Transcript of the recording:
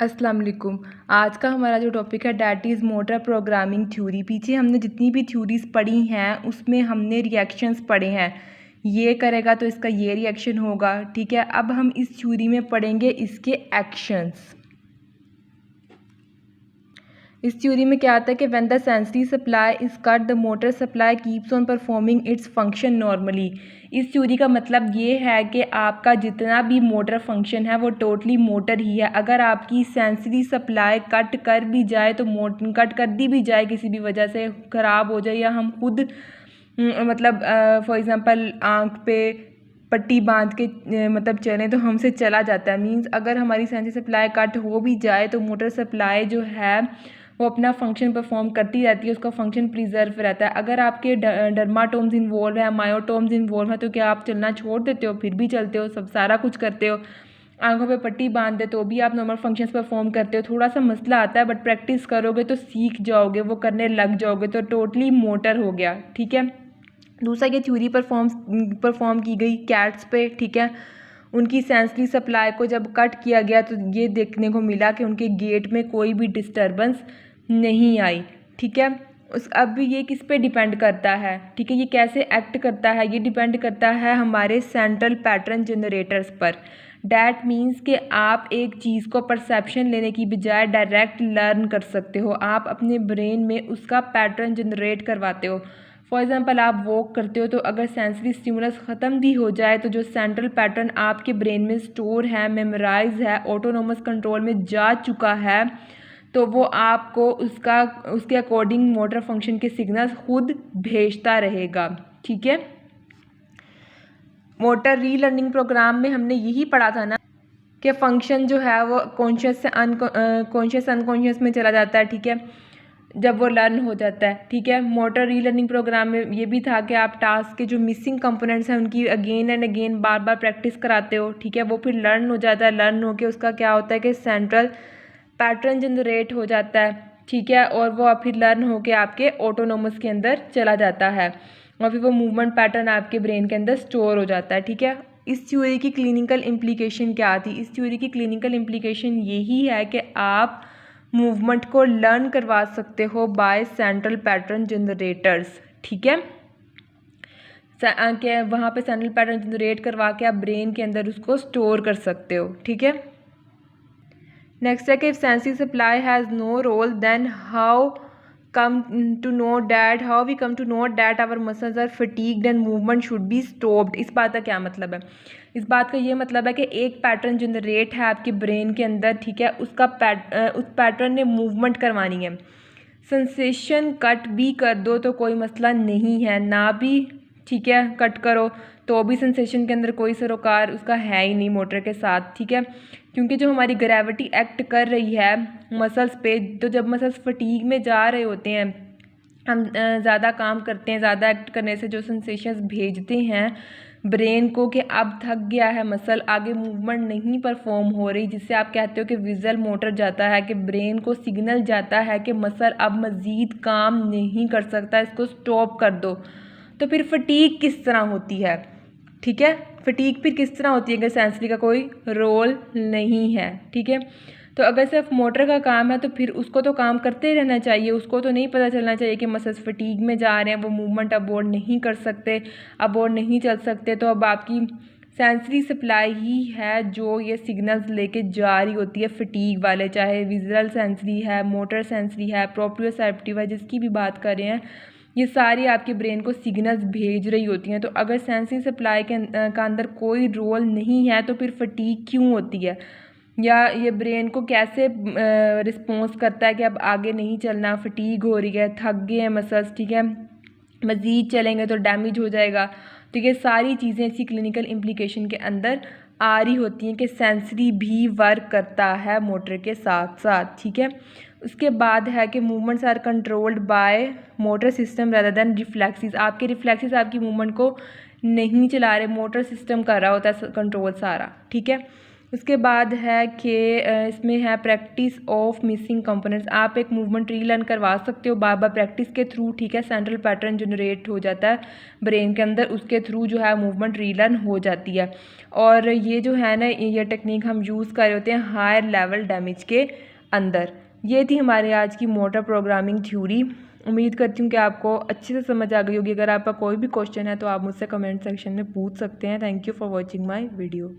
अस्सलाम वालेकुम। आज का हमारा जो टॉपिक है that is motor programming theory. पीछे हमने जितनी भी थ्योरीज़ पढ़ी हैं उसमें हमने रिएक्शंस पढ़े हैं। ये करेगा तो इसका ये रिएक्शन होगा, ठीक है। अब हम इस थ्योरी में पढ़ेंगे इसके एक्शंस। इस थ्योरी में क्या आता है कि when the sensory supply is cut the motor supply keeps on performing its function normally. इस थ्योरी का मतलब ये है कि आपका जितना भी मोटर फंक्शन है वो टोटली मोटर ही है। अगर आपकी सेंसरी सप्लाई कट कर भी जाए तो कट कर दी भी जाए किसी भी वजह से ख़राब हो जाए या हम खुद मतलब फॉर एग्ज़ाम्पल आँख पे पट्टी बांध के मतलब चलें तो हमसे चला जाता है। मींस अगर हमारी सेंसरी सप्लाई कट हो भी जाए तो मोटर सप्लाई जो है वो अपना फंक्शन परफॉर्म करती रहती है, उसका फंक्शन प्रिजर्व रहता है। अगर आपके डर्माटोम्स इन्वॉल्व है, मायोटोम्स इन्वॉल्व है, तो क्या आप चलना छोड़ देते हो? फिर भी चलते हो, सब सारा कुछ करते हो। आंखों पे पट्टी बांध दे तो भी आप नॉर्मल फंक्शंस परफॉर्म करते हो। थोड़ा सा मसला आता है बट प्रैक्टिस करोगे तो सीख जाओगे, वो करने लग जाओगे तो टोटली मोटर हो गया, ठीक है। दूसरा ये थ्योरी परफॉर्म की गई कैट्स पे, ठीक है। उनकी सेंसरी सप्लाई को जब कट किया गया तो ये देखने को मिला कि उनके गेट में कोई भी डिस्टर्बेंस नहीं आई, ठीक है। अब ये किस पे डिपेंड करता है, ठीक है, ये कैसे एक्ट करता है, ये डिपेंड करता है हमारे सेंट्रल पैटर्न जनरेटर्स पर। डैट मीन्स कि आप एक चीज़ को परसेप्शन लेने की बजाय डायरेक्ट लर्न कर सकते हो। आप अपने ब्रेन में उसका पैटर्न जनरेट करवाते हो। फॉर एग्ज़ाम्पल आप वॉक करते हो तो अगर सेंसरी स्टिमुलस ख़त्म भी हो जाए तो जो सेंट्रल पैटर्न आपके ब्रेन में स्टोर है, मेमोराइज है, ऑटोनोमस कंट्रोल में जा चुका है, तो वो आपको उसके अकॉर्डिंग मोटर फंक्शन के सिग्नल्स खुद भेजता रहेगा, ठीक है। मोटर रीलर्निंग प्रोग्राम में हमने यही पढ़ा था ना कि फंक्शन जो है वो कॉन्शियस से कॉन्शियस अनकॉन्शियस में चला जाता है, ठीक है, जब वो लर्न हो जाता है, ठीक है। मोटर रीलर्निंग प्रोग्राम में ये भी था कि आप टास्क के जो मिसिंग कंपोनेंट्स हैं उनकी again and again bar bar practice कराते हो, ठीक है। वो फिर लर्न हो जाता है, लर्न होके उसका क्या होता है कि सेंट्रल पैटर्न जनरेट हो जाता है, ठीक है, और वो फिर लर्न होके आपके ऑटोनोमस के अंदर चला जाता है और फिर वो मूवमेंट पैटर्न आपके ब्रेन के अंदर स्टोर हो जाता है, ठीक है। इस थ्योरी की क्लिनिकल इम्प्लीकेशन क्या थी? इस थ्योरी की क्लिनिकल इम्प्लीकेशन यही है कि आप मूवमेंट को लर्न करवा सकते हो बाय सेंट्रल पैटर्न जनरेटर्स, ठीक है। कि वहाँ पे सेंट्रल पैटर्न जनरेट करवा के आप ब्रेन के अंदर उसको स्टोर कर सकते हो, ठीक है। नेक्स्ट है कि if sensory supply has no role then how we come to know that our muscles are fatigued and movement should be stopped. इस बात का क्या मतलब है? इस बात का ये मतलब है कि एक पैटर्न जनरेट है आपके ब्रेन के अंदर, ठीक है, उस पैटर्न ने मूवमेंट करवानी है। सेंसेशन कट भी कर दो तो कोई मसला नहीं है, ना भी, ठीक है, कट करो तो भी सेंसेशन के अंदर कोई सरोकार उसका है ही नहीं मोटर के साथ, ठीक है, क्योंकि जो हमारी ग्रेविटी एक्ट कर रही है मसल्स पे, तो जब मसल्स फटीग में जा रहे होते हैं, हम ज़्यादा काम करते हैं, ज़्यादा एक्ट करने से जो सेंसेशंस भेजते हैं ब्रेन को कि अब थक गया है मसल, आगे मूवमेंट नहीं परफॉर्म हो रही, जिससे आप कहते हो कि विज़ुअल मोटर जाता है कि ब्रेन को सिग्नल जाता है कि मसल अब मज़ीद काम नहीं कर सकता, इसको स्टॉप कर दो। तो फिर फटीग किस तरह होती है, ठीक है, फटीग फिर किस तरह होती है अगर सेंसरी का कोई रोल नहीं है, ठीक है। तो अगर सिर्फ मोटर का काम है तो फिर उसको तो काम करते रहना चाहिए, उसको तो नहीं पता चलना चाहिए कि मसल्स फटीग में जा रहे हैं, वो मूवमेंट अबॉर्ड नहीं कर सकते, अबॉर्ड नहीं चल सकते। तो अब आपकी सेंसरी सप्लाई ही है जो ये सिग्नल्स लेके जा रही होती है फटीग वाले, चाहे विजुअल सेंसरी है, मोटर सेंसरी है, प्रोप्रियोसेप्टिव है, जिसकी भी बात कर रहे हैं, ये सारी आपके ब्रेन को सिग्नल्स भेज रही होती हैं। तो अगर सेंसरी सप्लाई का अंदर कोई रोल नहीं है तो फिर फटीग क्यों होती है, या ये ब्रेन को कैसे रिस्पॉन्स करता है कि अब आगे नहीं चलना, फटीग हो रही है, थक गए हैं मसल्स, ठीक है, मज़ीद चलेंगे तो डैमेज हो जाएगा। तो ये सारी चीज़ें इसी क्लिनिकल इम्प्लीकेशन के अंदर आ रही होती हैं कि सेंसरी भी वर्क करता है मोटर के साथ साथ, ठीक है। उसके बाद है कि movements are controlled by motor system rather than reflexes. आपके रिफ्लेक्सेस आपकी मूवमेंट को नहीं चला रहे, मोटर सिस्टम कर रहा होता है कंट्रोल सारा, ठीक है। उसके बाद है कि इसमें है प्रैक्टिस ऑफ मिसिंग कंपोनेंट्स। आप एक मूवमेंट रीलर्न करवा सकते हो बार बार प्रैक्टिस के थ्रू, ठीक है। सेंट्रल पैटर्न जनरेट हो जाता है ब्रेन के अंदर, उसके थ्रू जो है मूवमेंट रीलर्न हो जाती है। और ये जो है ना, ये टेक्निक हम यूज़ कर रहे होते हैं हायर लेवल डैमेज के अंदर। ये थी हमारे आज की मोटर प्रोग्रामिंग थ्योरी। उम्मीद करती हूँ कि आपको अच्छे से समझ आ गई होगी। अगर आपका कोई भी क्वेश्चन है तो आप मुझसे कमेंट सेक्शन में पूछ सकते हैं। Thank you for watching my video.